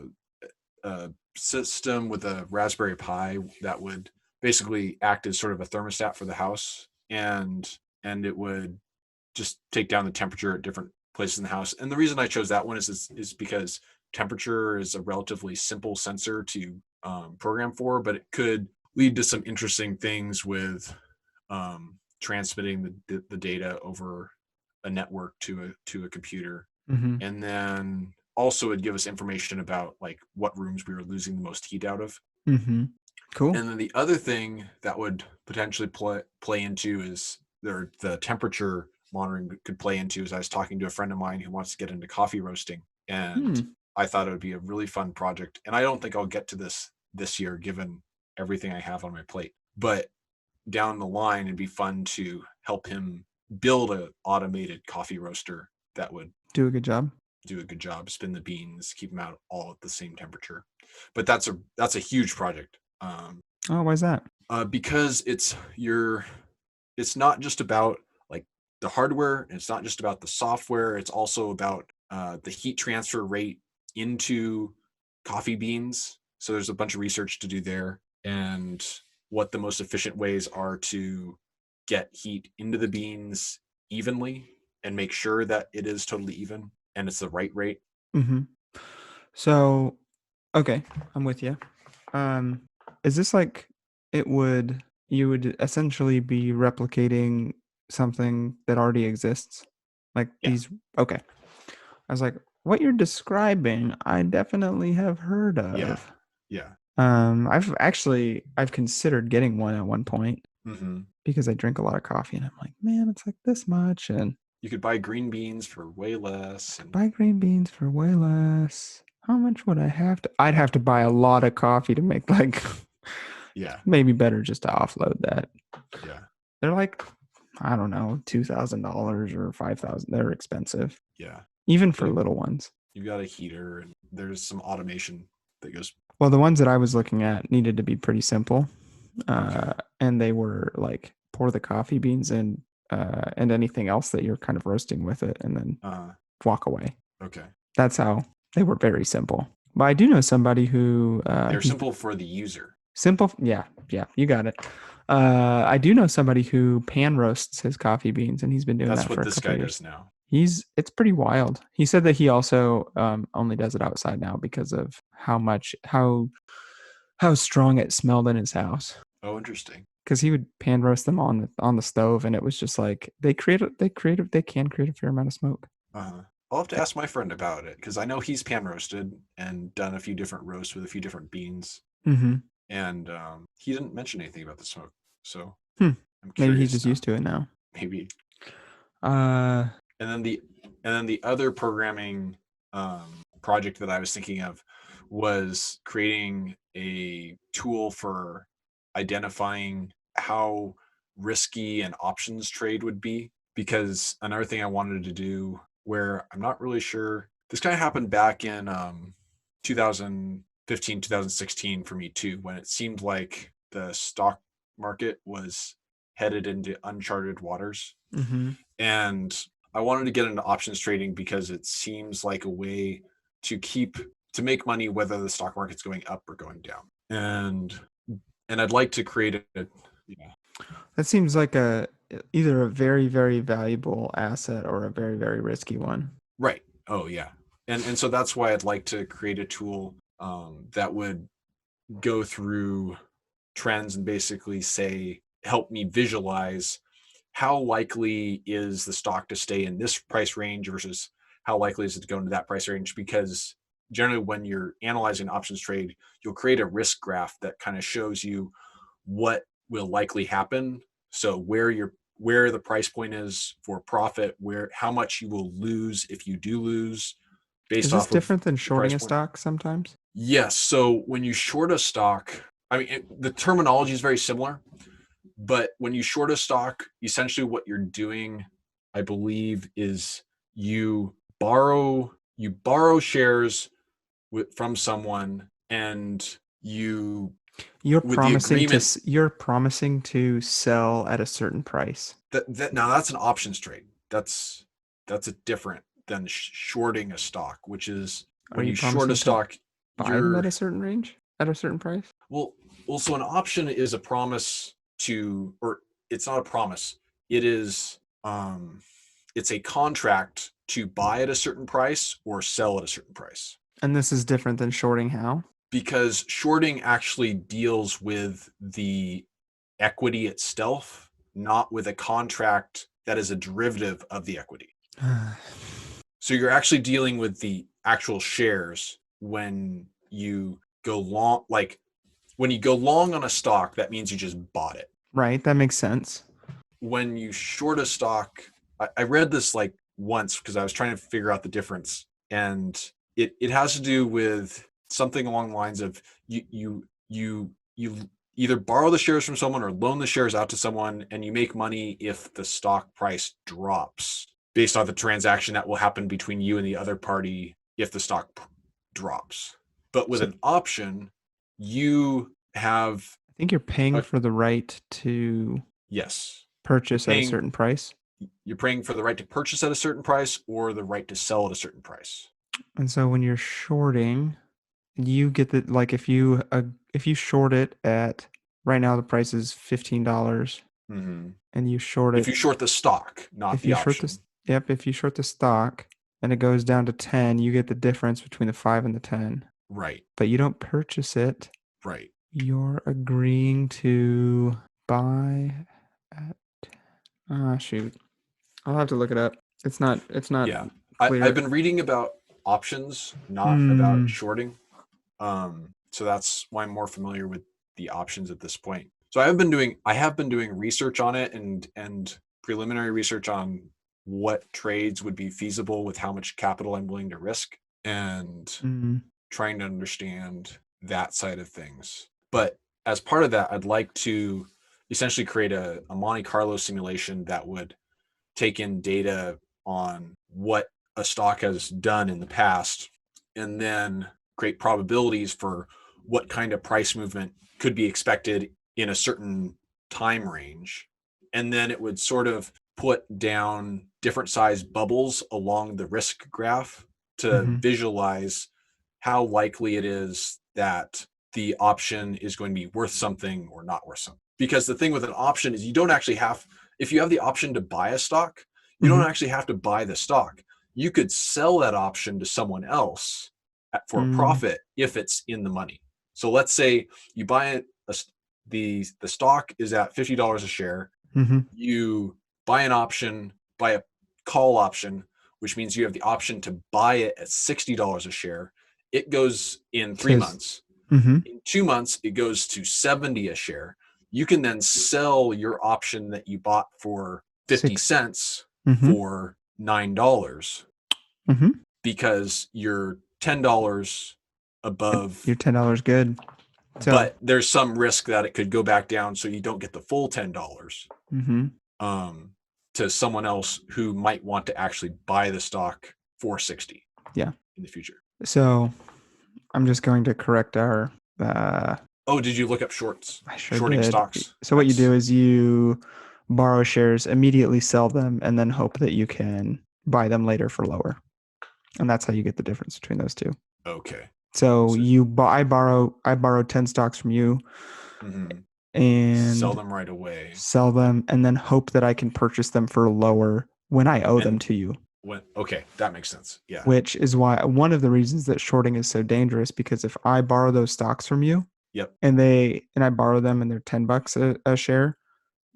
a system with a Raspberry Pi that would basically act as sort of a thermostat for the house, and it would just take down the temperature at different places in the house. And the reason I chose that one is because temperature is a relatively simple sensor to program for, but it could lead to some interesting things with transmitting the data over a network to a computer. Mm-hmm. And then also it'd give us information about like what rooms we were losing the most heat out of. Mm-hmm. Cool. And then the other thing that would potentially play into is the temperature monitoring could play into is I was talking to a friend of mine who wants to get into coffee roasting, and Hmm. I thought it would be a really fun project. And I don't think I'll get to this year given everything I have on my plate. But down the line, it'd be fun to help him build an automated coffee roaster that would Do a good job. do a good job, spin the beans, keep them out all at the same temperature. But that's a huge project. Oh, why's that? Because it's not just about like the hardware, and it's not just about the software. It's also about the heat transfer rate into coffee beans. So there's a bunch of research to do there, and what the most efficient ways are to get heat into the beans evenly and make sure that it is totally even and it's the right rate. Mm-hmm. So, okay, I'm with you. Is this like you would essentially be replicating something that already exists? Like Yeah, these, okay. I was like, what you're describing, I definitely have heard yeah, of. yeah. I've considered getting one at one point Hmm. because I drink a lot of coffee and I'm like, man, it's like this much, and You could buy green beans for way less, and buy green beans for way less. How much would I have to? I'd have to buy a lot of coffee to make like yeah, maybe better just to offload that. yeah, They're like, I don't know, $2,000 or 5,000. They're expensive, yeah. even for And little ones. you've got a heater, and there's some automation that goes. Well, the ones that I was looking at needed to be pretty simple, Okay. and they were like pour the coffee beans in, and anything else that you're kind of roasting with it, and then walk away. Okay. That's how they were very simple. But I do know somebody who They're he's simple for the user. simple. Yeah, you got it. I do know somebody who pan roasts his coffee beans, and he's been doing That's that for what a this couple guy of years. does now. It's pretty wild. He said that he also only does it outside now because of how strong it smelled in his house. Oh, interesting. Because he would pan roast them on the stove, and it was just like they can create a fair amount of smoke. I'll have to ask my friend about it because I know he's pan roasted and done a few different roasts with a few different beans, Mm-hmm. and he didn't mention anything about the smoke. So Hmm. I'm Maybe curious. he's just now. used to it now. Maybe. Uh, And then the other programming project that I was thinking of was creating a tool for identifying how risky an options trade would be. Because another thing I wanted to do, where I'm not really sure, this kind of happened back in 2015, 2016 for me too, when it seemed like the stock market was headed into uncharted waters. mm-hmm. And I wanted to get into options trading because it seems like a way to make money whether the stock market's going up or going down. And I'd like to create a yeah. That seems like either a very, very valuable asset or a very, very risky one. Right. Oh yeah. And so that's why I'd like to create a tool that would go through trends and basically help me visualize how likely is the stock to stay in this price range versus how likely is it to go into that price range. Because generally when you're analyzing options trade, you'll create a risk graph that kind of shows you what will likely happen. So where the price point is for profit, how much you will lose if you do lose based Is this off of different than the price shorting a point. stock sometimes? Yes. So when you short a stock, I mean, the terminology is very similar, but when you short a stock, essentially what you're doing, I believe, is you borrow shares from someone, and You're with the agreement you're promising to sell at a certain price. that now that's an options trade. That's a different than shorting a stock, which is Are when you you short a promising to stock, buy them at you're a certain range, at a certain price? well, so an option is a promise to, or it's not a promise. It is, it's a contract to buy at a certain price or sell at a certain price. And this is different than shorting how? Because shorting actually deals with the equity itself, not with a contract that is a derivative of the equity. So you're actually dealing with the actual shares when you go long, like when you go long on a stock, that means you just bought it. Right, that makes sense. When you short a stock, I read this like once because I was trying to figure out the difference, and it has to do with something along the lines of you either borrow the shares from someone or loan the shares out to someone, and you make money if the stock price drops based on the transaction that will happen between you and the other party if the stock drops. But with an option, you have, I think you're paying for the right to yes, purchase at a certain price. You're paying for the right to purchase at a certain price or the right to sell at a certain price. And so when you're shorting, you get the, like, if you short it at, right now the price is $15, and you short it. If you short the stock, not the option. If you short the stock and it goes down to 10, you get the difference between the 5 and the 10. Right. But you don't purchase it. Right. You're agreeing to buy at, shoot. I'll have to look it up. It's not Yeah. clear. I've been reading about options, not about shorting. So that's why I'm more familiar with the options at this point. So I have been doing research on it and preliminary research on what trades would be feasible with how much capital I'm willing to risk, and trying to understand that side of things. But as part of that, I'd like to essentially create a Monte Carlo simulation that would take in data on what a stock has done in the past, and then create probabilities for what kind of price movement could be expected in a certain time range. And then it would sort of put down different size bubbles along the risk graph to visualize how likely it is that the option is going to be worth something or not worth something. Because the thing with an option is you don't actually have, if you have the option to buy a stock, You don't Mhm. actually have to buy the stock. You could sell that option to someone else for a Mm. profit if it's in the money. So let's say you buy it, the stock is at $50 a share. Mhm. You buy an option, buy a call option, which means you have the option to buy it at $60 a share. It goes in 3 months. Mhm. In 2 months, it goes to 70 a share. You can then sell your option that you bought for 50 6. cents Mhm. for $9 Mhm. because you're $10 above, You're $10 good. So, but there's some risk that it could go back down, so you don't get the full $10 mhm. To someone else who might want to actually buy the stock for 60 Yeah. in the future. So, I'm just going to correct our Oh, did you look up shorts? I sure Shorting did. stocks? So what you That's do is you borrow shares, immediately sell them, and then hope that you can buy them later for lower. And that's how you get the difference between those two. okay. So So- I borrowed 10 stocks from you Mhm. and Sell them right away. sell them and then hope that I can purchase them for lower when I owe them And- to you. Okay, that makes sense. Yeah. Which is why one of the reasons that shorting is so dangerous, because if I borrow those stocks from you, Yep. and I borrow them and they're $10 a share,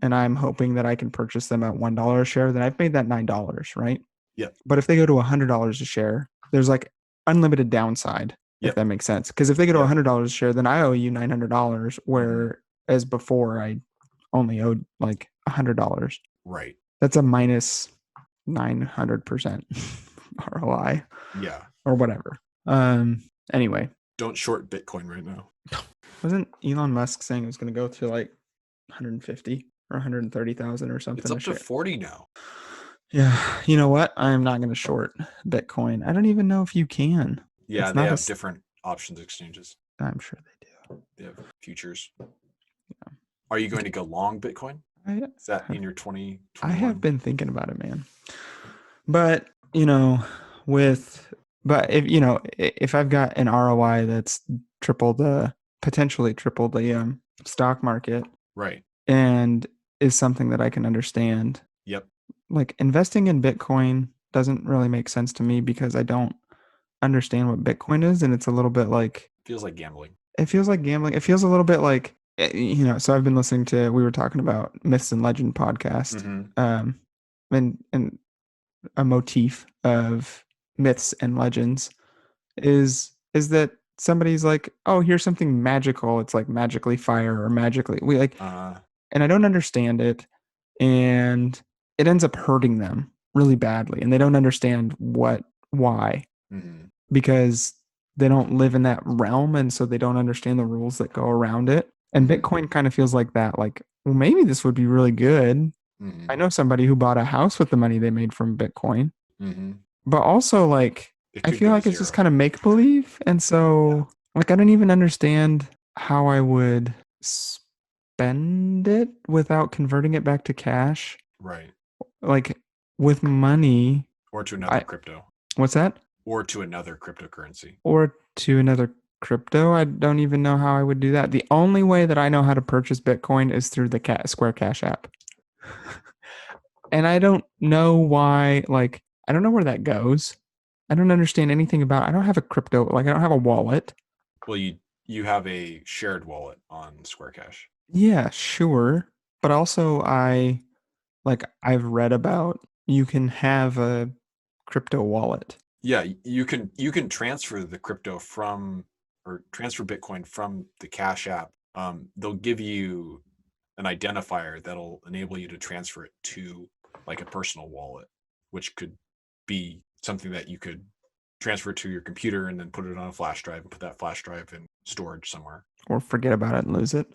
and I'm hoping that I can purchase them at $1 a share, then I've made that $9, right? Yep. But if they go to $100 a share, there's like unlimited downside, if Yep. that makes sense. Because if they go to Yep. $100 a share, then I owe you $900, whereas before I only owed like $100. Right. That's a minus 900% ROI Yeah. or whatever. Anyway, Don't short Bitcoin right now. wasn't Elon Musk saying it was going to go to like 150 or 130,000 or something? It's up a to share? 40 now. Yeah, you know what? I am not going to short Bitcoin. I don't even know if you can. Yeah, It's they not have a- different options exchanges. I'm sure they do. They have futures. Are you going to go long Bitcoin? Is that in your 2021? I have been thinking about it, man. But, you know, if I've got an ROI that's potentially triple the stock market, Right. and is something that I can understand. Yep. Like investing in Bitcoin doesn't really make sense to me because I don't understand what Bitcoin is, and it's a little bit like Feels like gambling. it feels like gambling. It feels a little bit like so I've been listening to, we were talking about Myths and Legend podcast, and a motif of myths and legends is that somebody's like, oh, here's something magical. It's like magically fire or magically and I don't understand it, and it ends up hurting them really badly, and they don't understand why, because they don't live in that realm, and so they don't understand the rules that go around it. And Bitcoin kind of feels like that, like, well, maybe this would be really good. I know somebody who bought a house with the money they made from Bitcoin, but also like I feel like it's just kind of make believe, and so like I don't even understand how I would spend it without converting it back to cash. Right. Like with money. Or to another crypto. What's that? Or to another cryptocurrency. Or to another crypto. I don't even know how I would do that. The only way that I know how to purchase Bitcoin is through the Square Cash app. And I don't know why, like, I don't know where that goes. I don't understand anything about, I don't have a crypto, like I don't have a wallet. Well, you have a shared wallet on Square Cash. Yeah, sure. But also I've read about, you can have a crypto wallet. Yeah, you can transfer the crypto transfer Bitcoin from the Cash app. They'll give you an identifier that'll enable you to transfer it to like a personal wallet, which could be something that you could transfer to your computer and then put it on a flash drive and put that flash drive in storage somewhere. Or forget about it and lose it.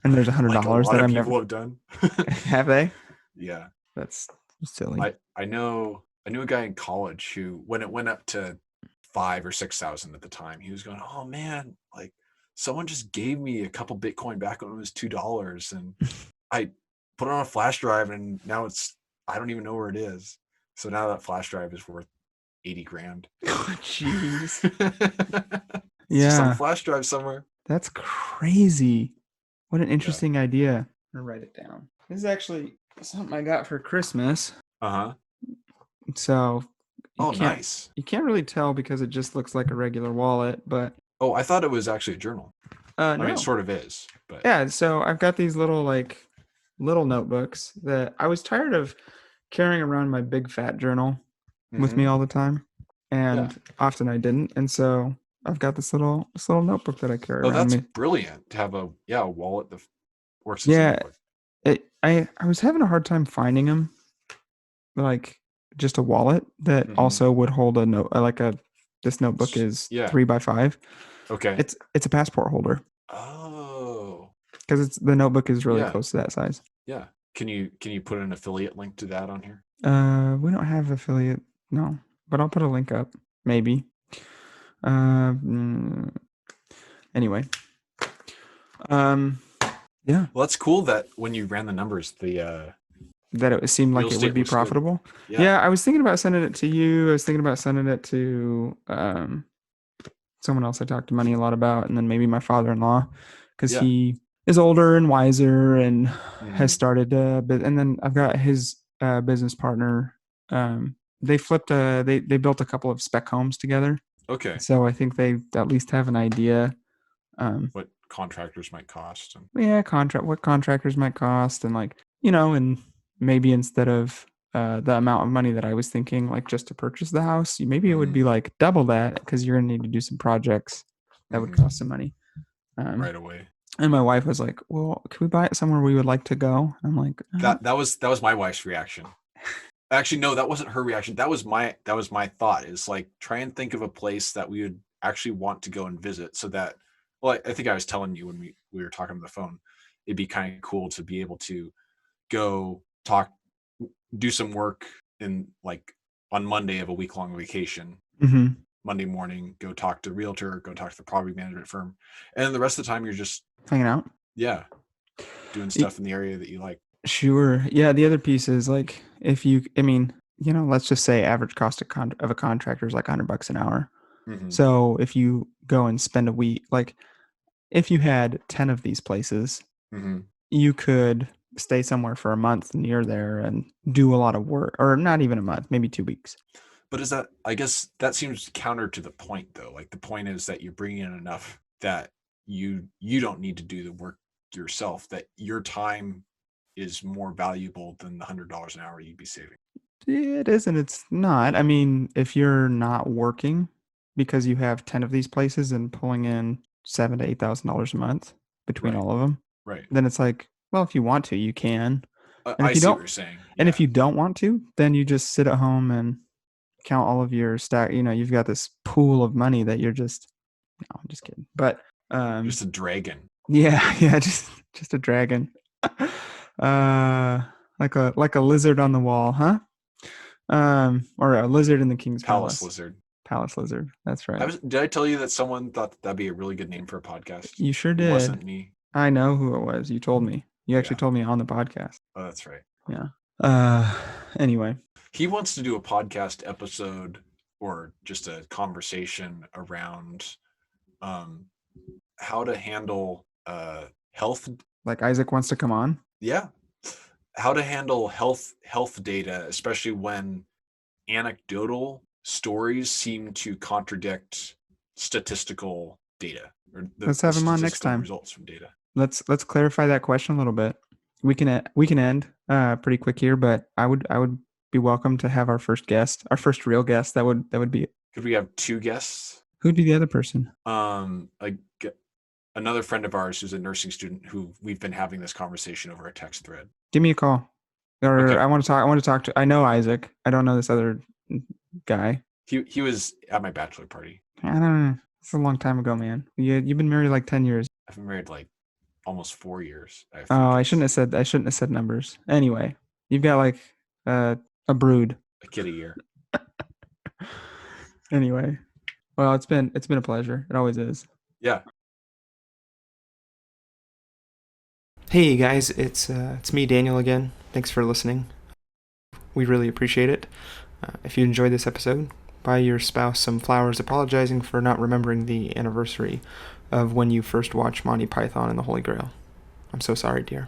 And there's $100 like a lot that of I'm people never have done. have they? Yeah. That's silly. I knew a guy in college who, when it went up to 5,000 or 6,000 at the time, he was going, oh man, like someone just gave me a couple Bitcoin back when it was $2, and I put it on a flash drive, and now I don't even know where it is. So now that flash drive is worth 80 grand. Oh, jeez. It's just on a flash drive somewhere. That's crazy. What an interesting idea. I'm gonna write it down. This is actually something I got for Christmas. So you Oh, can't nice. you can't really tell because it just looks like a regular wallet, but Oh, I thought it was actually a journal. I mean, no. it sort of is, but Yeah, so I've got these little notebooks that I was tired of carrying around my big fat journal with me Mhm. all the time, and Yeah. often I didn't, and so I've got this little notebook that I carry Oh, around that's me. brilliant to have a wallet that works as a Yeah, notebook. I was having a hard time finding them, like just a wallet that Mhm. also would hold a note, this notebook is Yeah. 3x5. Okay. It's a passport holder Oh, because the notebook is really yeah. close to that size. Yeah. Can you put an affiliate link to that on here? We don't have affiliate, no, but I'll put a link up, maybe. Anyway, yeah, Well, that's cool that when you ran the numbers, the that it seemed real like it would estate be looks good. profitable. Yeah. Yeah, I was thinking about sending it to you. I was thinking about sending it to someone else I talked to money a lot about, and then maybe my father-in-law, because Yeah. he is older and wiser and has Mhm. started and then I've got his business partner. They built a couple of spec homes together, Okay. so I think they at least have an idea. What contractors might cost and Yeah, what contractors might cost, and and maybe instead of the amount of money that I was thinking, like just to purchase the house, maybe it would be like double that because you're gonna need to do some projects that would cost some money. right away. And my wife was like, "Well, can we buy it somewhere we would like to go?" I'm like, That was my wife's reaction. Actually, no, that wasn't her reaction. That was my thought. Is like try and think of a place that we would actually want to go and visit, so that well, I think I was telling you when we were talking on the phone, it'd be kind of cool to be able to go talk, do some work in like on Monday of a week long vacation. mhm. Monday morning, go talk to the realtor, go talk to the property management firm, and then the rest of the time you're just Hanging out. yeah doing Y- stuff in the area that you like. Sure. Yeah. The other piece is like I mean, let's just say average cost of a contractor is like $100 an hour. Mm-hmm. So if you go and spend a week, like if you had 10 of these places, Mm-hmm. you could stay somewhere for a month near there and do a lot of work, or not even a month, maybe 2 weeks. But is that, I guess that seems counter to the point though. Like the point is that you're bringing in enough that you don't need to do the work yourself, that your time is more valuable than the $100 an hour you'd be saving. It is and it's not. I mean, if you're not working because you have 10 of these places and pulling in $7,000 to $8,000 a month between Right. all of them, Right. then it's like, well, if you want to, you can. And I if you see what don't, you're saying. and if Yeah. you don't want to, then you just sit at home and count all of your stack. You've got this pool of money that you're just, no, I'm just kidding. But Just a dragon. yeah, yeah, just a dragon. Like a lizard on the wall, huh? Or a lizard in the king's Palace palace. lizard. Palace lizard. That's right. Did I tell you that someone thought that'd be a really good name for a podcast? You sure It did. wasn't me. I know who it was. You told me. You actually Yeah. told me on the podcast. Oh, that's right. Yeah. Anyway. He wants to do a podcast episode or just a conversation around how to handle health. Like Isaac wants to come on. Yeah. How to handle health data, especially when anecdotal stories seem to contradict statistical data or Let's have him on next statistical time. results from data. Let's clarify that question a little bit. We can end pretty quick here, but I would be welcome to have our first real guest. That would be. Could we have two guests? Who'd be the other person? Another friend of ours who's a nursing student who we've been having this conversation over a text thread. Give me a call. Or Okay. I want to talk to. I know Isaac. I don't know this other guy. He was at my bachelor party. I don't know. It's a long time ago, man. You've been married like 10 years. I've been married like almost 4 years. I shouldn't have said numbers. Anyway, you've got like a brood. A kid a year. Anyway, well, it's been a pleasure. It always is. Yeah. Hey guys, it's me, Daniel, again. Thanks for listening. We really appreciate it. If you enjoyed this episode, buy your spouse some flowers apologizing for not remembering the anniversary of when you first watched Monty Python and the Holy Grail. I'm so sorry, dear.